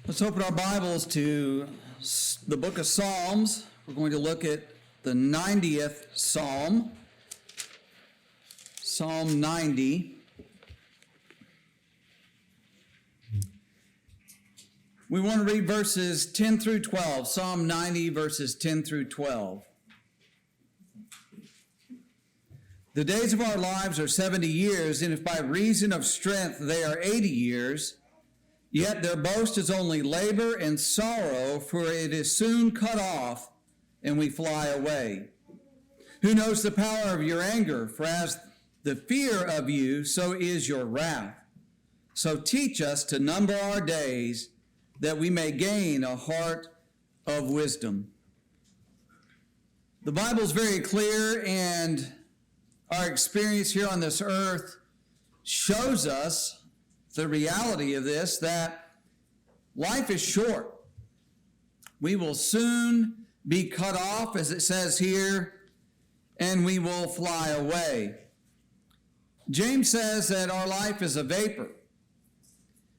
Let's open our Bibles to the book of Psalms. We're going to look at the 90th Psalm, Psalm 90. We want to read verses 10 through 12, Psalm 90, verses 10 through 12. The days of our lives are 70 years, and if by reason of strength they are 80 years, yet their boast is only labor and sorrow, for it is soon cut off, and we fly away. Who knows the power of your anger? For as the fear of you, so is your wrath. So teach us to number our days, that we may gain a heart of wisdom. The Bible is very clear, and our experience here on this earth shows us the reality of this, that life is short. We will soon be cut off, as it says here, and we will fly away. James says that our life is a vapor.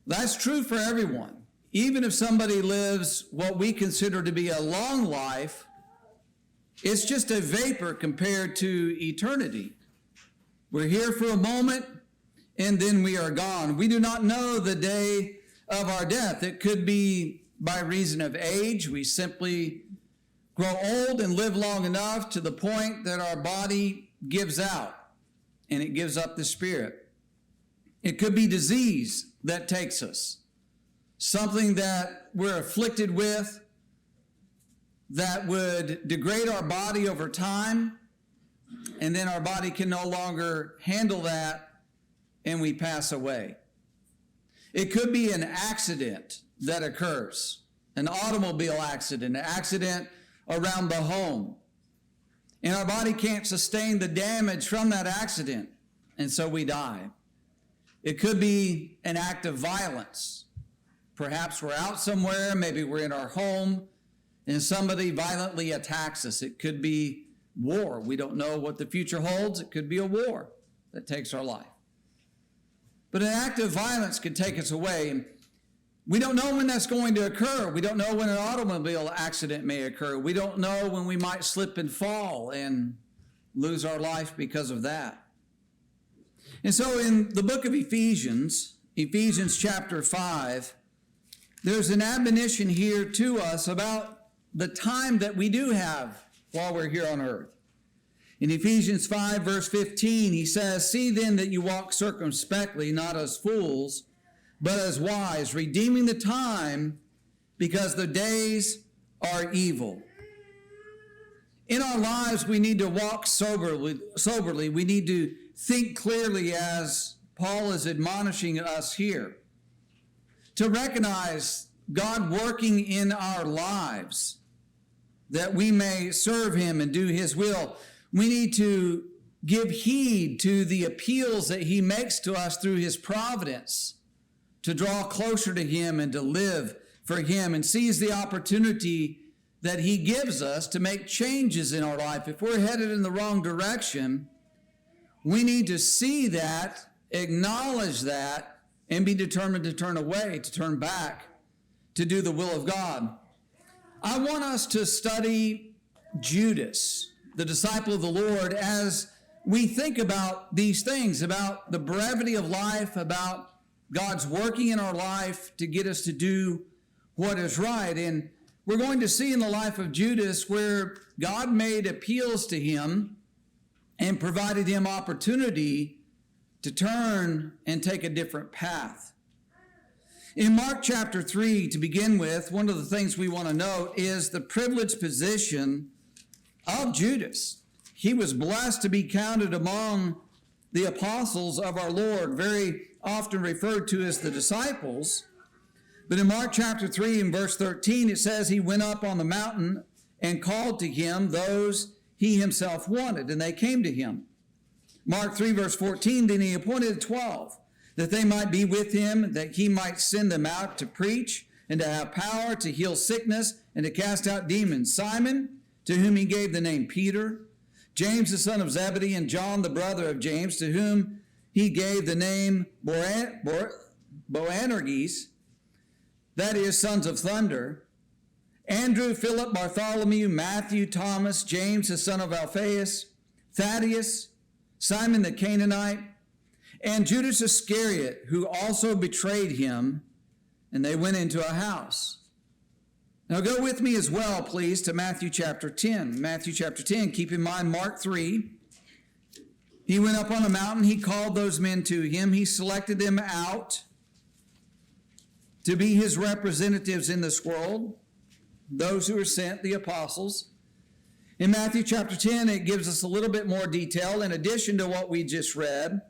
That's true for everyone. Even if somebody lives what we consider to be a long life, it's just a vapor compared to eternity. We're here for a moment, and then we are gone. We do not know the day of our death. It could be by reason of age. We simply grow old and live long enough to the point that our body gives out and it gives up the spirit. It could be disease that takes us, something that we're afflicted with that would degrade our body over time, and then our body can no longer handle that, and we pass away. It could be an accident that occurs, an automobile accident, an accident around the home. And our body can't sustain the damage from that accident, and so we die. It could be an act of violence. Perhaps we're out somewhere, maybe we're in our home, and somebody violently attacks us. It could be war. We don't know what the future holds. It could be a war that takes our life. But an act of violence could take us away. And we don't know when that's going to occur. We don't know when an automobile accident may occur. We don't know when we might slip and fall and lose our life because of that. And so in the book of Ephesians chapter 5, there's an admonition here to us about the time that we do have while we're here on earth. In Ephesians 5, verse 15, he says, "See then that you walk circumspectly, not as fools, but as wise, redeeming the time, because the days are evil." In our lives, we need to walk soberly. We need to think clearly, as Paul is admonishing us here, to recognize God working in our lives, that we may serve him and do his will. We need to give heed to the appeals that he makes to us through his providence to draw closer to him and to live for him, and seize the opportunity that he gives us to make changes in our life. If we're headed in the wrong direction, we need to see that, acknowledge that, and be determined to turn away, to turn back, to do the will of God. I want us to study Judas, the disciple of the Lord, as we think about these things, about the brevity of life, about God's working in our life to get us to do what is right. And we're going to see in the life of Judas where God made appeals to him and provided him opportunity to turn and take a different path. In Mark chapter 3, to begin with, one of the things we want to note is the privileged position of Judas. He was blessed to be counted among the apostles of our Lord, very often referred to as the disciples. But in Mark chapter 3 and verse 13, it says he went up on the mountain and called to him those he himself wanted, and they came to him. Mark 3 verse 14, then he appointed 12, that they might be with him, that he might send them out to preach and to have power to heal sickness and to cast out demons. Simon, to whom he gave the name Peter, James the son of Zebedee, and John the brother of James, to whom he gave the name Boanerges, that is, sons of thunder, Andrew, Philip, Bartholomew, Matthew, Thomas, James, the son of Alphaeus, Thaddeus, Simon the Canaanite, and Judas Iscariot, who also betrayed him, and they went into a house. Now go with me as well, please, to Matthew chapter 10. Matthew chapter 10, keep in mind Mark 3. He went up on a mountain. He called those men to him. He selected them out to be his representatives in this world, those who were sent, the apostles. In Matthew chapter 10, it gives us a little bit more detail in addition to what we just read.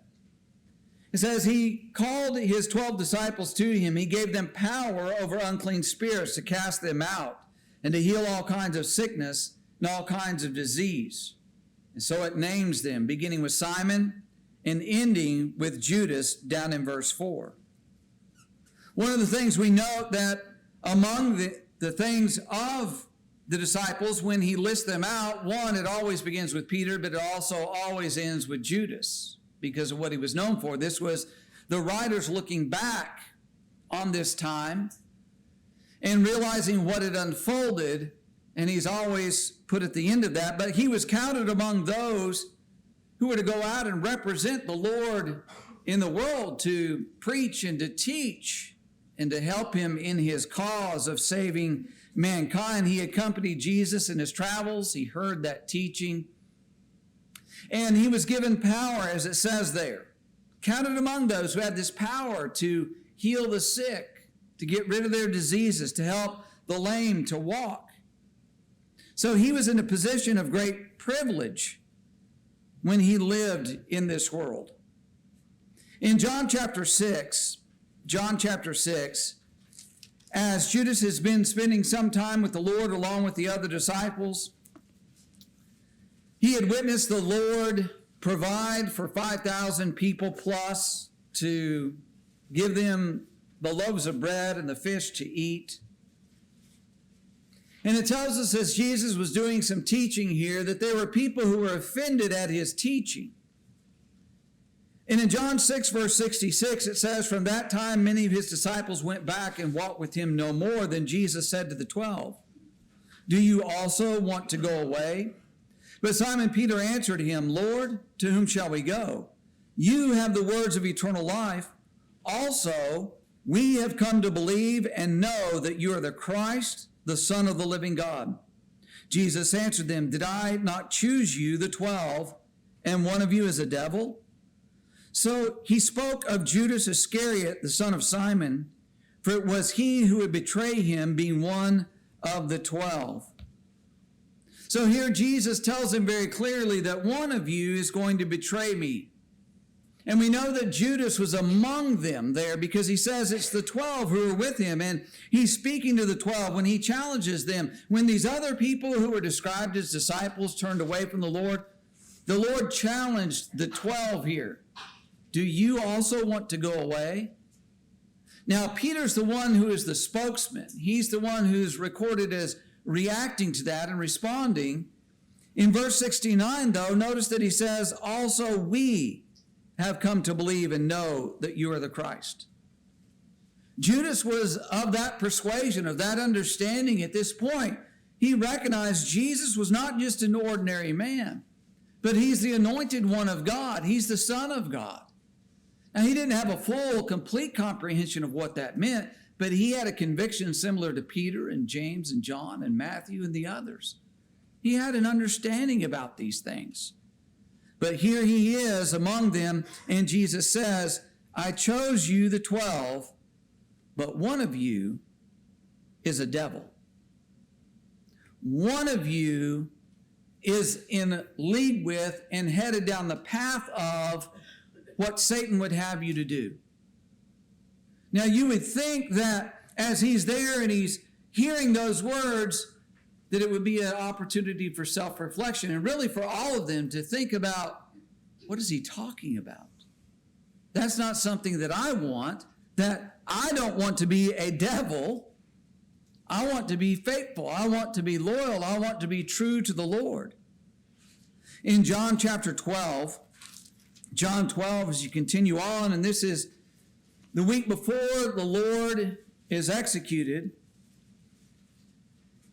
It says he called his 12 disciples to him. He gave them power over unclean spirits to cast them out and to heal all kinds of sickness and all kinds of disease. And so it names them, beginning with Simon and ending with Judas down in verse 4. One of the things we note that among the things of the disciples, when he lists them out, one, it always begins with Peter, but it also always ends with Judas, because of what he was known for. This was the writers looking back on this time and realizing what had unfolded, and he's always put at the end of that, but he was counted among those who were to go out and represent the Lord in the world, to preach and to teach and to help him in his cause of saving mankind. He accompanied Jesus in his travels. He heard that teaching. And he was given power, as it says there, counted among those who had this power to heal the sick, to get rid of their diseases, to help the lame to walk. So he was in a position of great privilege when he lived in this world. In John chapter 6, as Judas has been spending some time with the Lord along with the other disciples, he had witnessed the Lord provide for 5,000 people plus, to give them the loaves of bread and the fish to eat. And it tells us, as Jesus was doing some teaching here, that there were people who were offended at his teaching. And in John 6, verse 66, it says, "From that time many of his disciples went back and walked with him no more. Then Jesus said to the 12, 'Do you also want to go away?' But Simon Peter answered him, 'Lord, to whom shall we go? You have the words of eternal life. Also, we have come to believe and know that you are the Christ, the Son of the living God.' Jesus answered them, 'Did I not choose you, the 12, and one of you is a devil?' So he spoke of Judas Iscariot, the son of Simon, for it was he who would betray him, being one of the 12. So here Jesus tells him very clearly that one of you is going to betray me. And we know that Judas was among them there, because he says it's the 12 who are with him. And he's speaking to the 12 when he challenges them. When these other people who were described as disciples turned away from the Lord challenged the 12 here. Do you also want to go away? Now, Peter's the one who is the spokesman. He's the one who's recorded as reacting to that and responding. In verse 69, though, notice that he says, "Also we have come to believe and know that you are the Christ." Judas was of that persuasion, of that understanding at this point. He recognized Jesus was not just an ordinary man, but he's the anointed one of God. He's the Son of God. Now, he didn't have a full, complete comprehension of what that meant, but he had a conviction similar to Peter and James and John and Matthew and the others. He had an understanding about these things. But here he is among them, and Jesus says, "I chose you, the 12, but one of you is a devil. One of you is in league with and headed down the path of what Satan would have you to do." Now, you would think that as he's there and he's hearing those words, that it would be an opportunity for self-reflection, and really for all of them to think about, what is he talking about? That's not something that I want. That I don't want to be a devil. I want to be faithful. I want to be loyal. I want to be true to the Lord. In John chapter 12, as you continue on, and this is the week before the Lord is executed,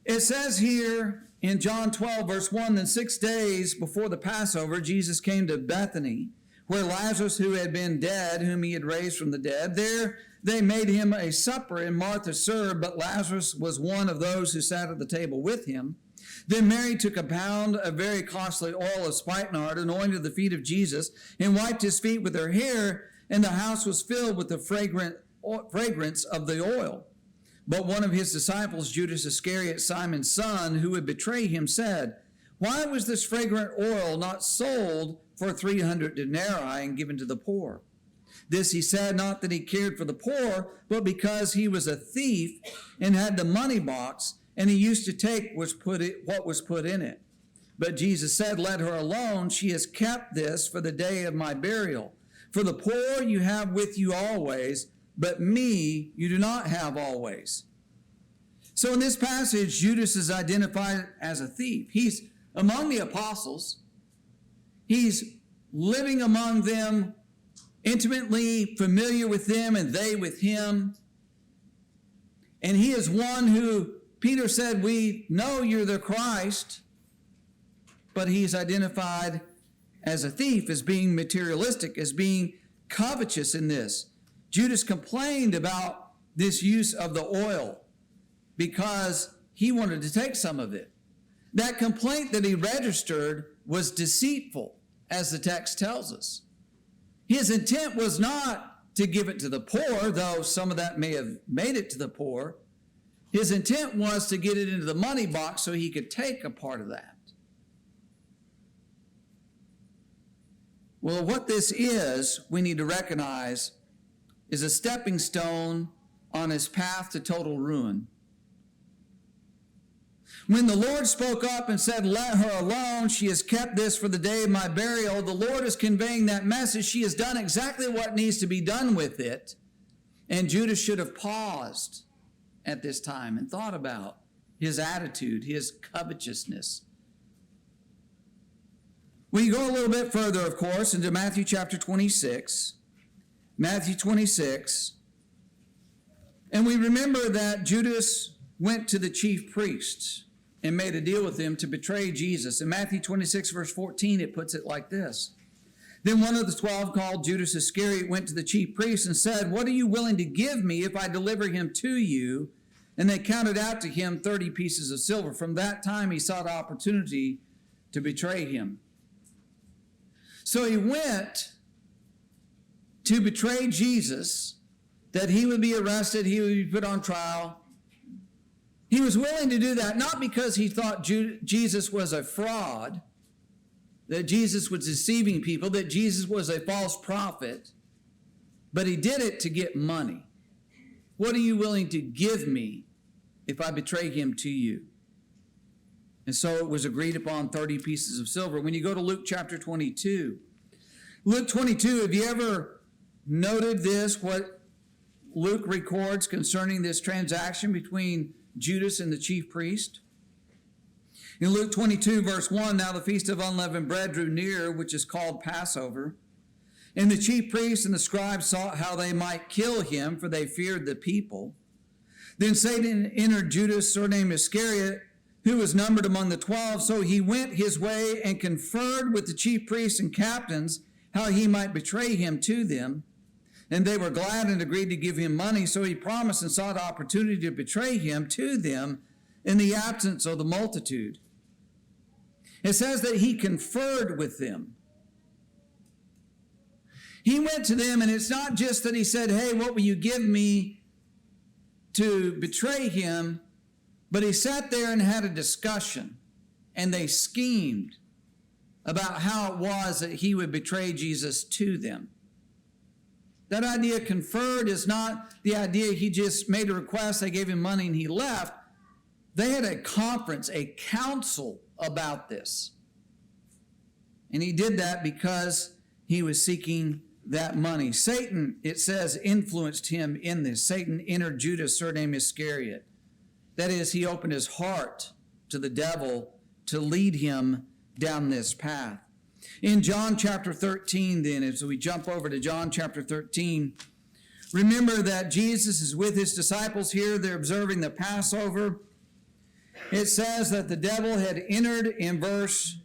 it says here in John 12, verse 1, then 6 days before the Passover, Jesus came to Bethany, where Lazarus, who had been dead, whom he had raised from the dead, there they made him a supper, and Martha served, but Lazarus was one of those who sat at the table with him. Then Mary took a pound of very costly oil of spikenard, anointed the feet of Jesus, and wiped his feet with her hair, and the house was filled with the fragrance of the oil. But one of his disciples, Judas Iscariot, Simon's son, who would betray him, said, why was this fragrant oil not sold for 300 denarii and given to the poor? This he said, not that he cared for the poor, but because he was a thief and had the money box, and he used to take what was put in it. But Jesus said, let her alone. She has kept this for the day of my burial. For the poor you have with you always, but me you do not have always. So in this passage, Judas is identified as a thief. He's among the apostles. He's living among them, intimately familiar with them and they with him. And he is one who Peter said, we know you're the Christ, but he's identified as a thief, as being materialistic, as being covetous in this. Judas complained about this use of the oil because he wanted to take some of it. That complaint that he registered was deceitful, as the text tells us. His intent was not to give it to the poor, though some of that may have made it to the poor. His intent was to get it into the money box so he could take a part of that. Well, what this is, we need to recognize, is a stepping stone on his path to total ruin. When the Lord spoke up and said, let her alone, she has kept this for the day of my burial, the Lord is conveying that message. She has done exactly what needs to be done with it. And Judas should have paused at this time and thought about his attitude, his covetousness. We go a little bit further, of course, into Matthew chapter 26. Matthew 26. And we remember that Judas went to the chief priests and made a deal with them to betray Jesus. In Matthew 26, verse 14, it puts it like this. Then one of the 12, called Judas Iscariot, went to the chief priests and said, what are you willing to give me if I deliver him to you? And they counted out to him 30 pieces of silver. From that time, he sought opportunity to betray him. So he went to betray Jesus, that he would be arrested, he would be put on trial. He was willing to do that, not because he thought Jesus was a fraud, that Jesus was deceiving people, that Jesus was a false prophet, but he did it to get money. What are you willing to give me if I betray him to you? And so it was agreed upon 30 pieces of silver. When you go to Luke chapter 22, Luke 22, have you ever noted this, what Luke records concerning this transaction between Judas and the chief priest? In Luke 22, verse 1, now the feast of unleavened bread drew near, which is called Passover. And the chief priests and the scribes sought how they might kill him, for they feared the people. Then Satan entered Judas, surnamed Iscariot, who was numbered among the 12. So he went his way and conferred with the chief priests and captains how he might betray him to them. And they were glad and agreed to give him money. So he promised and sought opportunity to betray him to them in the absence of the multitude. It says that he conferred with them. He went to them, and it's not just that he said, hey, what will you give me to betray him? But he sat there and had a discussion, and they schemed about how it was that he would betray Jesus to them. That idea conferred is not the idea he just made a request, they gave him money, and he left. They had a conference, a council about this. And he did that because he was seeking that money. Satan, it says, influenced him in this. Satan entered Judas, surnamed Iscariot. That is, he opened his heart to the devil to lead him down this path. In John chapter 13, then, as we jump over to John chapter 13, Remember that Jesus is with his disciples here. They're observing the Passover. It says that the devil had entered in verse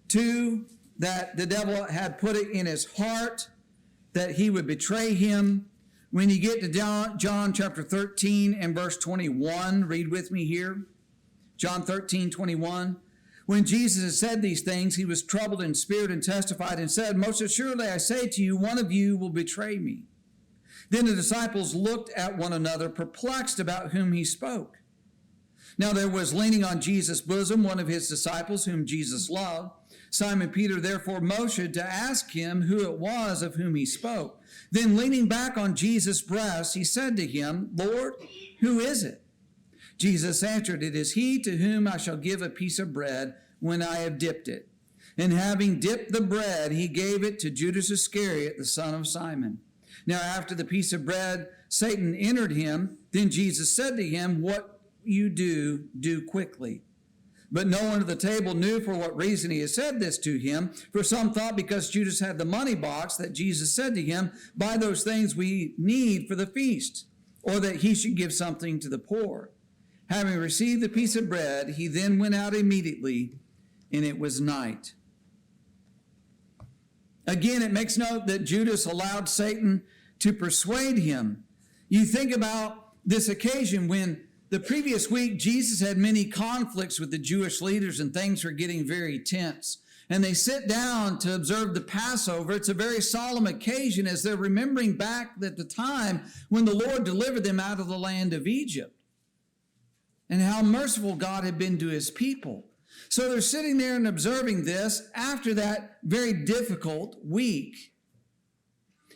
2, that the devil had put it in his heart that he would betray him. When you get to John chapter 13 and verse 21, read with me here. John 13, 21. When Jesus had said these things, he was troubled in spirit and testified and said, "Most assuredly I say to you, one of you will betray me." Then the disciples looked at one another, perplexed about whom he spoke. Now there was leaning on Jesus' bosom one of his disciples whom Jesus loved. Simon Peter therefore motioned to ask him who it was of whom he spoke. Then leaning back on Jesus' breast, he said to him, "Lord, who is it?" Jesus answered, "It is he to whom I shall give a piece of bread when I have dipped it." And having dipped the bread, he gave it to Judas Iscariot, the son of Simon. Now after the piece of bread, Satan entered him. Then Jesus said to him, "What you do, do quickly." But no one at the table knew for what reason he had said this to him. For some thought because Judas had the money box that Jesus said to him, "Buy those things we need for the feast," or that he should give something to the poor. Having received the piece of bread, he then went out immediately, and it was night. Again, it makes note that Judas allowed Satan to persuade him. You think about this occasion when the previous week, Jesus had many conflicts with the Jewish leaders and things were getting very tense. And they sit down to observe the Passover. It's a very solemn occasion as they're remembering back at the time when the Lord delivered them out of the land of Egypt and how merciful God had been to his people. So they're sitting there and observing this after that very difficult week.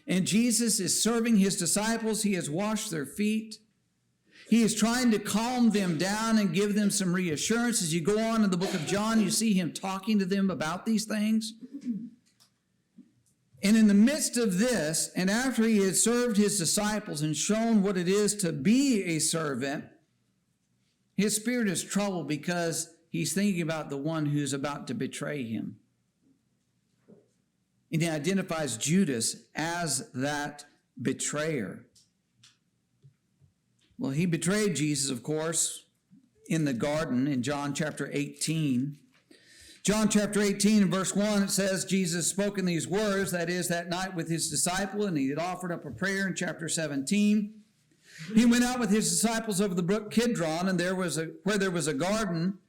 And Jesus is serving his disciples. He has washed their feet. He is trying to calm them down and give them some reassurance. As you go on in the book of John, you see him talking to them about these things. And in the midst of this, and after he had served his disciples and shown what it is to be a servant, his spirit is troubled because he's thinking about the one who's about to betray him. And he identifies Judas as that betrayer. Well, he betrayed Jesus, of course, in the garden in John chapter 18. John chapter 18 and verse 1, it says, Jesus spoke in these words, that is, that night with his disciple, and he had offered up a prayer in chapter 17. He went out with his disciples over the brook Kidron, and where there was a garden,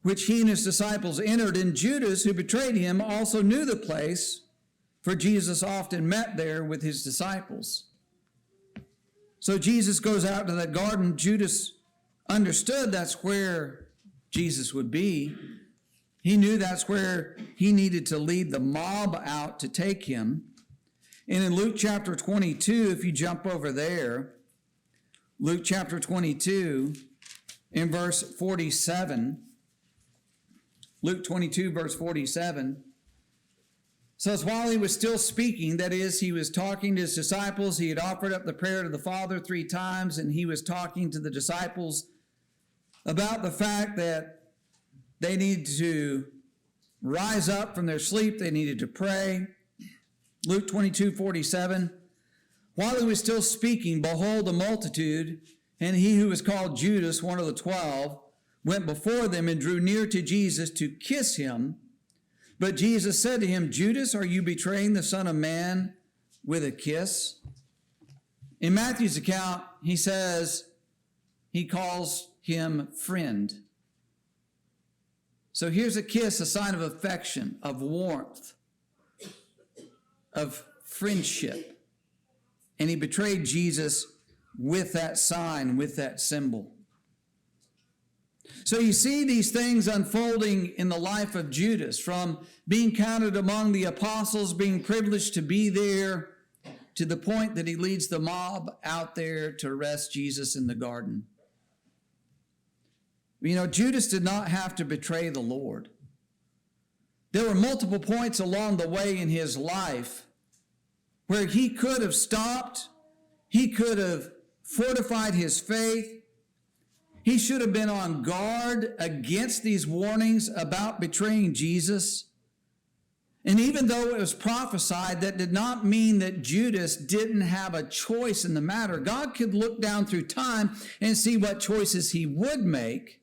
which he and his disciples entered, and Judas, who betrayed him, also knew the place, for Jesus often met there with his disciples. So Jesus goes out to that garden. Judas understood that's where Jesus would be. He knew that's where he needed to lead the mob out to take him. And in Luke chapter 22, if you jump over there, Luke chapter 22 in verse 47, Luke 22 verse 47, says, while he was still speaking, that is, he was talking to his disciples, he had offered up the prayer to the Father 3 times, and he was talking to the disciples about the fact that they needed to rise up from their sleep, they needed to pray. Luke 22:47, while he was still speaking, behold, a multitude, and he who was called Judas, one of the 12, went before them and drew near to Jesus to kiss him. But Jesus said to him, Judas, are you betraying the Son of Man with a kiss? In Matthew's account, he says he calls him friend. So here's a kiss, a sign of affection, of warmth, of friendship. And he betrayed Jesus with that sign, with that symbol. So you see these things unfolding in the life of Judas, from being counted among the apostles, being privileged to be there, to the point that he leads the mob out there to arrest Jesus in the garden. You know, Judas did not have to betray the Lord. There were multiple points along the way in his life where he could have stopped, he could have fortified his faith, he should have been on guard against these warnings about betraying Jesus. And even though it was prophesied, that did not mean that Judas didn't have a choice in the matter. God could look down through time and see what choices he would make,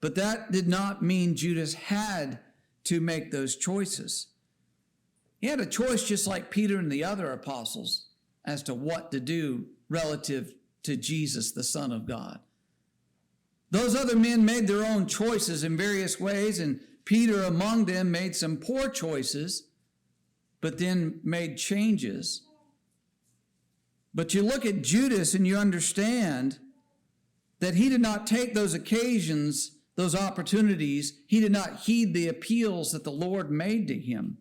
but that did not mean Judas had to make those choices. He had a choice just like Peter and the other apostles as to what to do relative to Jesus, the Son of God. Those other men made their own choices in various ways, and Peter among them made some poor choices, but then made changes. But you look at Judas and you understand that he did not take those occasions, those opportunities. He did not heed the appeals that the Lord made to him.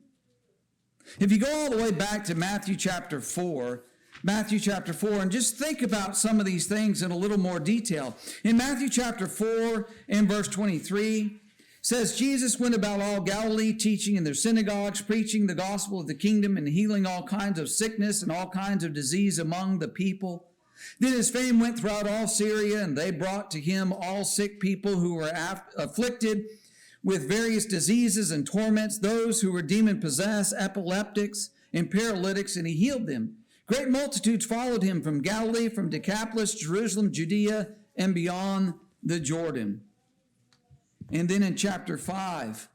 If you go all the way back to Matthew chapter 4, and just think about some of these things in a little more detail. In Matthew chapter 4 and verse 23, says, Jesus went about all Galilee, teaching in their synagogues, preaching the gospel of the kingdom, and healing all kinds of sickness and all kinds of disease among the people. Then his fame went throughout all Syria, and they brought to him all sick people who were afflicted with various diseases and torments, those who were demon-possessed, epileptics, and paralytics, and he healed them. Great multitudes followed him from Galilee, from Decapolis, Jerusalem, Judea, and beyond the Jordan. And then in chapter 5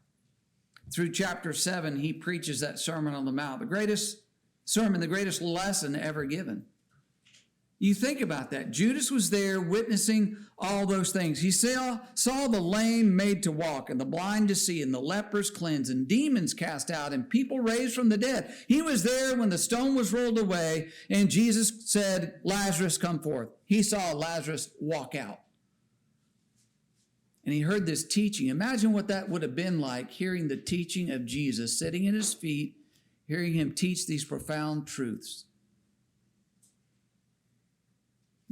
through chapter 7, he preaches that Sermon on the Mount, the greatest sermon, the greatest lesson ever given. You think about that. Judas was there witnessing all those things. He saw the lame made to walk, and the blind to see, and the lepers cleansed, and demons cast out, and people raised from the dead. He was there when the stone was rolled away, and Jesus said, Lazarus, come forth. He saw Lazarus walk out. And he heard this teaching. Imagine what that would have been like, hearing the teaching of Jesus, sitting at his feet, hearing him teach these profound truths.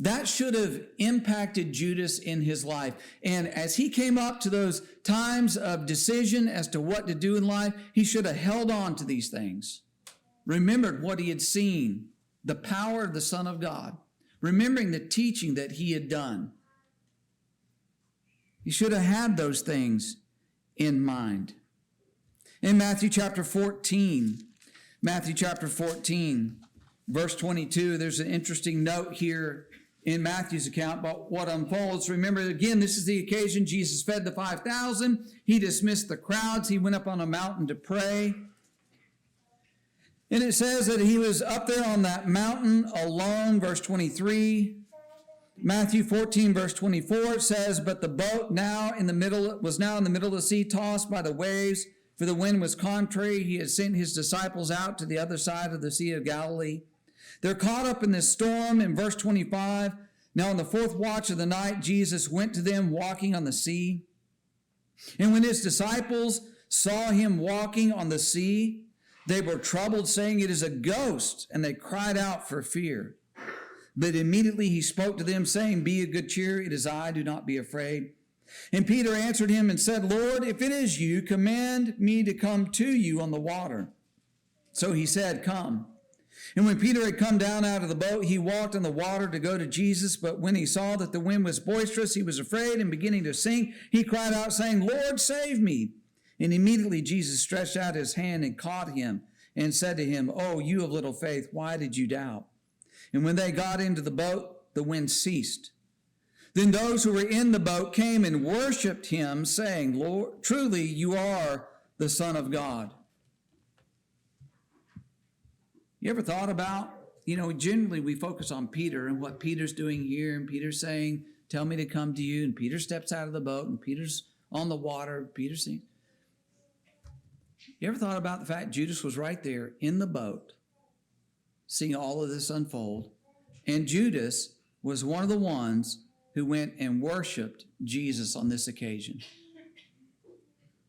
That should have impacted Judas in his life. And as he came up to those times of decision as to what to do in life, he should have held on to these things, remembered what he had seen, the power of the Son of God, remembering the teaching that he had done. He should have had those things in mind. In Matthew chapter 14, verse 22, there's an interesting note here in Matthew's account about what unfolds. Remember, again, this is the occasion Jesus fed the 5,000. He dismissed the crowds. He went up on a mountain to pray. And it says that he was up there on that mountain alone, verse 23. Matthew 14, verse 24, it says, but the boat was now in the middle of the sea, tossed by the waves, for the wind was contrary. He had sent his disciples out to the other side of the Sea of Galilee. They're caught up in this storm in verse 25. Now in the fourth watch of the night, Jesus went to them walking on the sea. And when his disciples saw him walking on the sea, they were troubled, saying, it is a ghost, and they cried out for fear. But immediately he spoke to them, saying, be of good cheer, it is I, do not be afraid. And Peter answered him and said, Lord, if it is you, command me to come to you on the water. So he said, come. And when Peter had come down out of the boat, he walked on the water to go to Jesus. But when he saw that the wind was boisterous, he was afraid, and beginning to sink, he cried out, saying, Lord, save me. And immediately Jesus stretched out his hand and caught him and said to him, oh, you of little faith, why did you doubt? And when they got into the boat, the wind ceased. Then those who were in the boat came and worshiped him, saying, Lord, truly you are the Son of God. You ever thought about, generally we focus on Peter and what Peter's doing here, and Peter's saying, tell me to come to you, and Peter steps out of the boat, and Peter's on the water, Peter's saying, you ever thought about the fact Judas was right there in the boat, seeing all of this unfold, and Judas was one of the ones who went and worshiped Jesus on this occasion?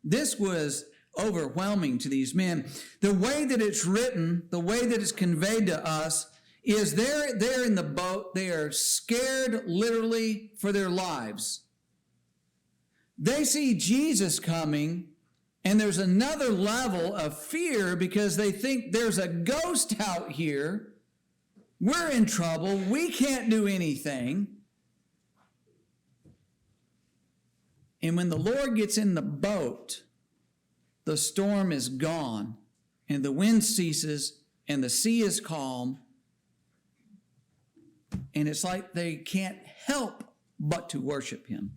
This was overwhelming to these men. The way that it's written, the way that it's conveyed to us, is they're in the boat. They are scared literally for their lives. They see Jesus coming, and there's another level of fear because they think there's a ghost out here. We're in trouble. We can't do anything. And when the Lord gets in the boat the storm is gone and the wind ceases and the sea is calm. And it's like they can't help but to worship him.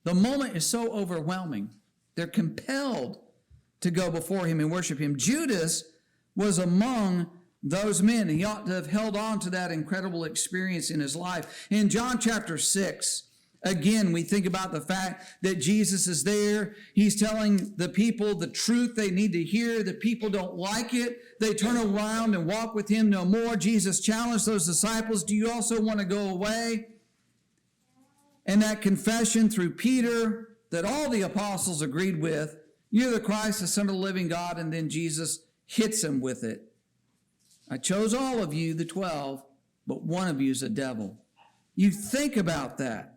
The moment is so overwhelming. They're compelled to go before him and worship him. Judas was among those men. He ought to have held on to that incredible experience in his life. In John chapter 6, again, we think about the fact that Jesus is there. He's telling the people the truth they need to hear. The people don't like it. They turn around and walk with him no more. Jesus challenged those disciples, do you also want to go away? And that confession through Peter that all the apostles agreed with, you're the Christ, the Son of the living God, and then Jesus hits him with it. I chose all of you, the 12, but one of you is a devil. You think about that.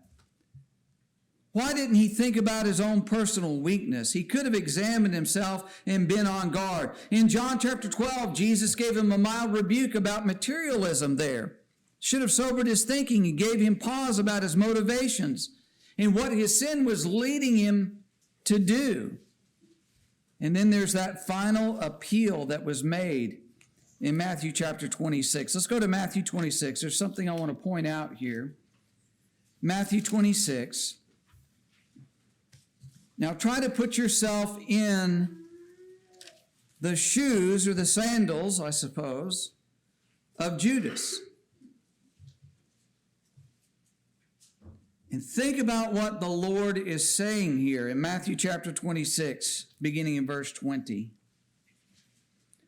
Why didn't he think about his own personal weakness? He could have examined himself and been on guard. In John chapter 12, Jesus gave him a mild rebuke about materialism there. Should have sobered his thinking and gave him pause about his motivations and what his sin was leading him to do. And then there's that final appeal that was made in Matthew chapter 26. Let's go to Matthew 26. There's something I want to point out here. Matthew 26. Now try to put yourself in the shoes or the sandals, I suppose, of Judas. And think about what the Lord is saying here in Matthew chapter 26, beginning in verse 20.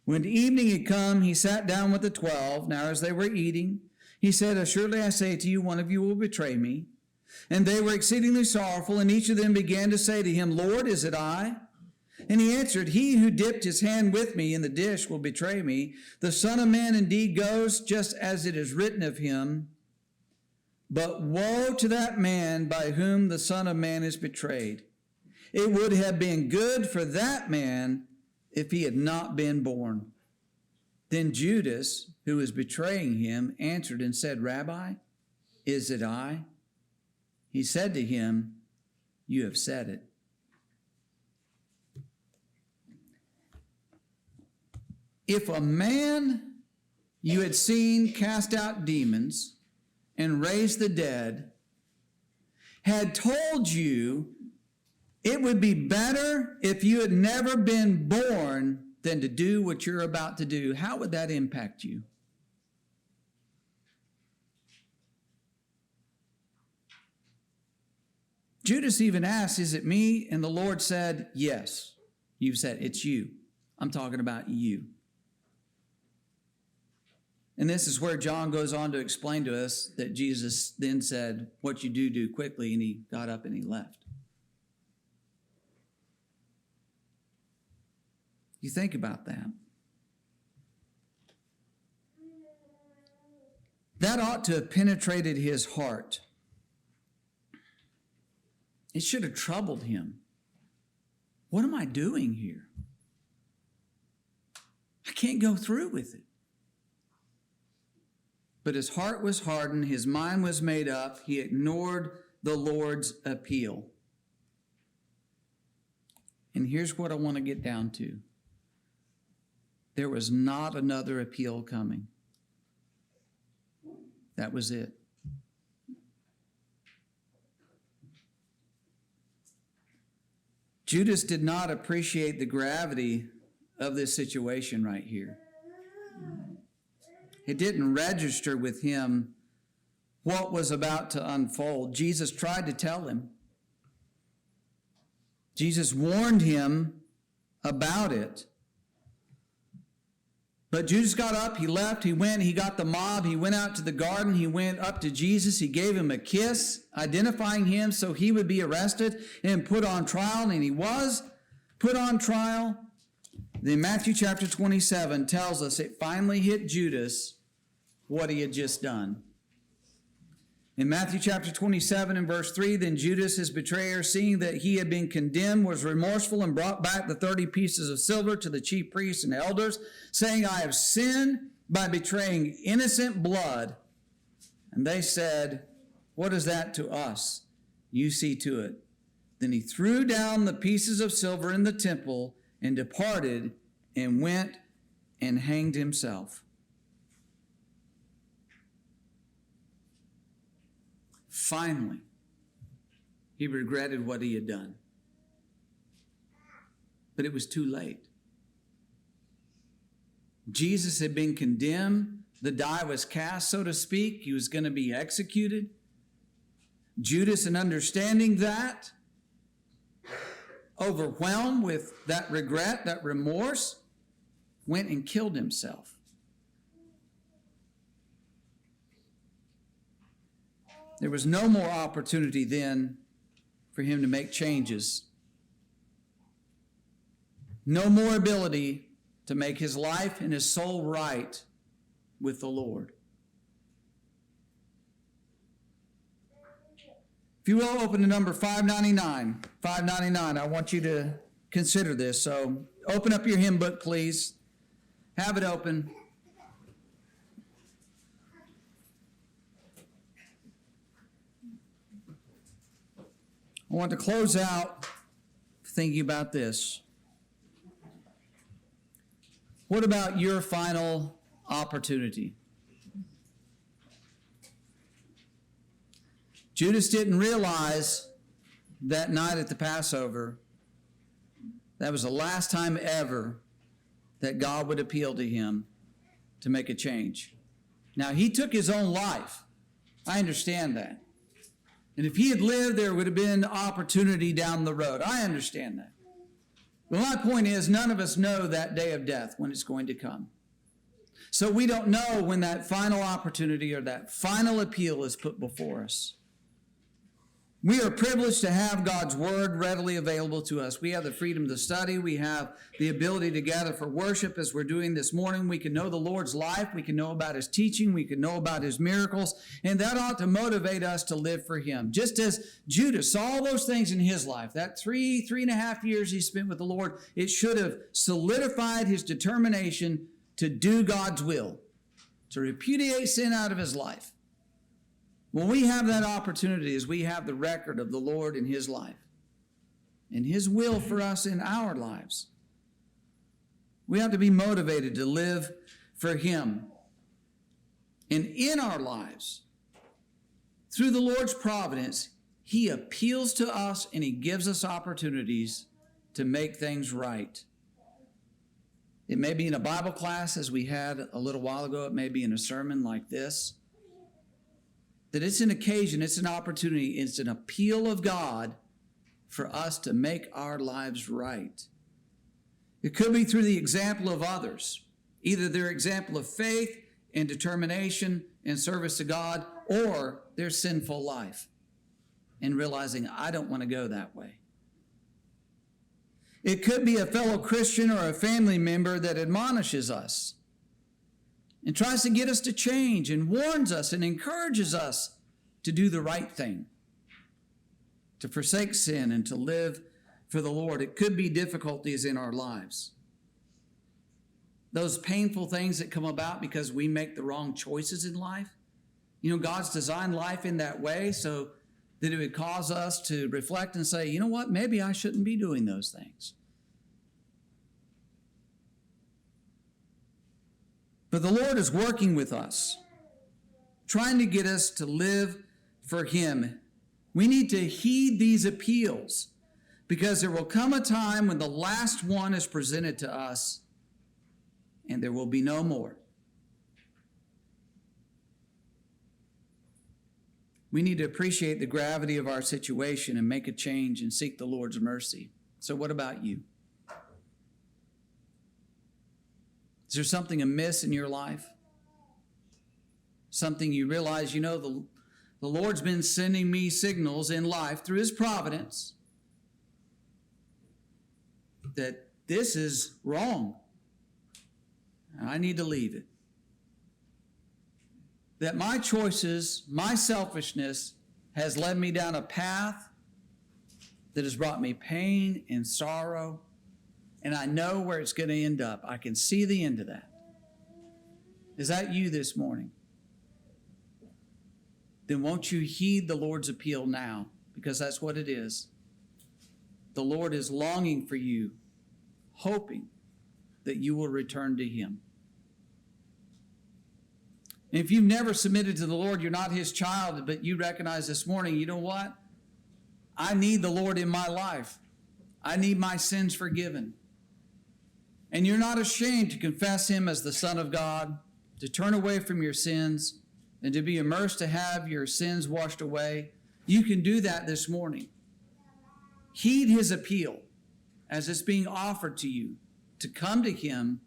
When evening had come, he sat down with the 12. Now as they were eating, he said, assuredly I say to you, one of you will betray me. And they were exceedingly sorrowful, and each of them began to say to him, Lord, is it I? And he answered, he who dipped his hand with me in the dish will betray me. The Son of Man indeed goes just as it is written of him. But woe to that man by whom the Son of Man is betrayed. It would have been good for that man if he had not been born. Then Judas, who was betraying him, answered and said, Rabbi, is it I? He said to him, you have said it. If a man you had seen cast out demons and raise the dead had told you it would be better if you had never been born than to do what you're about to do, how would that impact you? Judas even asked, is it me? And the Lord said, yes. You said, it's you. I'm talking about you. And this is where John goes on to explain to us that Jesus then said, what you do, do quickly. And he got up and he left. You think about that. That ought to have penetrated his heart. It should have troubled him. What am I doing here? I can't go through with it. But his heart was hardened. His mind was made up. He ignored the Lord's appeal. And here's what I want to get down to. There was not another appeal coming. That was it. Judas did not appreciate the gravity of this situation right here. It didn't register with him what was about to unfold. Jesus tried to tell him. Jesus warned him about it. But Judas got up, he left, he went, he got the mob, he went out to the garden, he went up to Jesus, he gave him a kiss, identifying him so he would be arrested and put on trial, and he was put on trial. Then Matthew chapter 27 tells us it finally hit Judas what he had just done. In Matthew chapter 27 and verse 3, then Judas, his betrayer, seeing that he had been condemned, was remorseful and brought back the 30 pieces of silver to the chief priests and elders, saying, I have sinned by betraying innocent blood. And they said, what is that to us? You see to it. Then he threw down the pieces of silver in the temple and departed and went and hanged himself. Finally, he regretted what he had done. But it was too late. Jesus had been condemned. The die was cast, so to speak. He was going to be executed. Judas, in understanding that, overwhelmed with that regret, that remorse, went and killed himself. There was no more opportunity then for him to make changes. No more ability to make his life and his soul right with the Lord. If you will, open to number 599. 599, I want you to consider this. So open up your hymn book, please. Have it open. I want to close out thinking about this. What about your final opportunity? Judas didn't realize that night at the Passover that was the last time ever that God would appeal to him to make a change. Now, he took his own life. I understand that. And if he had lived, there would have been opportunity down the road. I understand that. But my point is, none of us know that day of death when it's going to come. So we don't know when that final opportunity or that final appeal is put before us. We are privileged to have God's word readily available to us. We have the freedom to study. We have the ability to gather for worship as we're doing this morning. We can know the Lord's life. We can know about his teaching. We can know about his miracles. And that ought to motivate us to live for him. Just as Judas saw all those things in his life, that 3.5 years he spent with the Lord, it should have solidified his determination to do God's will, to repudiate sin out of his life. When we have that opportunity, as we have the record of the Lord in his life and his will for us in our lives, we have to be motivated to live for him. And in our lives, through the Lord's providence, he appeals to us and he gives us opportunities to make things right. It may be in a Bible class, as we had a little while ago. It may be in a sermon like this. That it's an occasion, it's an opportunity, it's an appeal of God for us to make our lives right. It could be through the example of others, either their example of faith and determination and service to God, or their sinful life, and realizing, I don't want to go that way. It could be a fellow Christian or a family member that admonishes us and tries to get us to change and warns us and encourages us to do the right thing, to forsake sin and to live for the Lord. It could be difficulties in our lives. Those painful things that come about because we make the wrong choices in life. You know, God's designed life in that way so that it would cause us to reflect and say, you know what, maybe I shouldn't be doing those things. But the Lord is working with us, trying to get us to live for him. We need to heed these appeals because there will come a time when the last one is presented to us and there will be no more. We need to appreciate the gravity of our situation and make a change and seek the Lord's mercy. So what about you? Is there something amiss in your life? Something you realize, you know, the Lord's been sending me signals in life through his providence that this is wrong. And I need to leave it. That my choices, my selfishness has led me down a path that has brought me pain and sorrow. And I know where it's going to end up. I can see the end of that. Is that you this morning? Then won't you heed the Lord's appeal now? Because that's what it is. The Lord is longing for you, hoping that you will return to him. And if you've never submitted to the Lord, you're not his child, but you recognize this morning, you know what? I need the Lord in my life. I need my sins forgiven. And you're not ashamed to confess him as the Son of God, to turn away from your sins, and to be immersed to have your sins washed away. You can do that this morning. Heed his appeal as it's being offered to you to come to him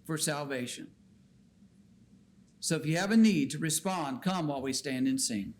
for salvation. So if you have a need to respond, come while we stand and sing.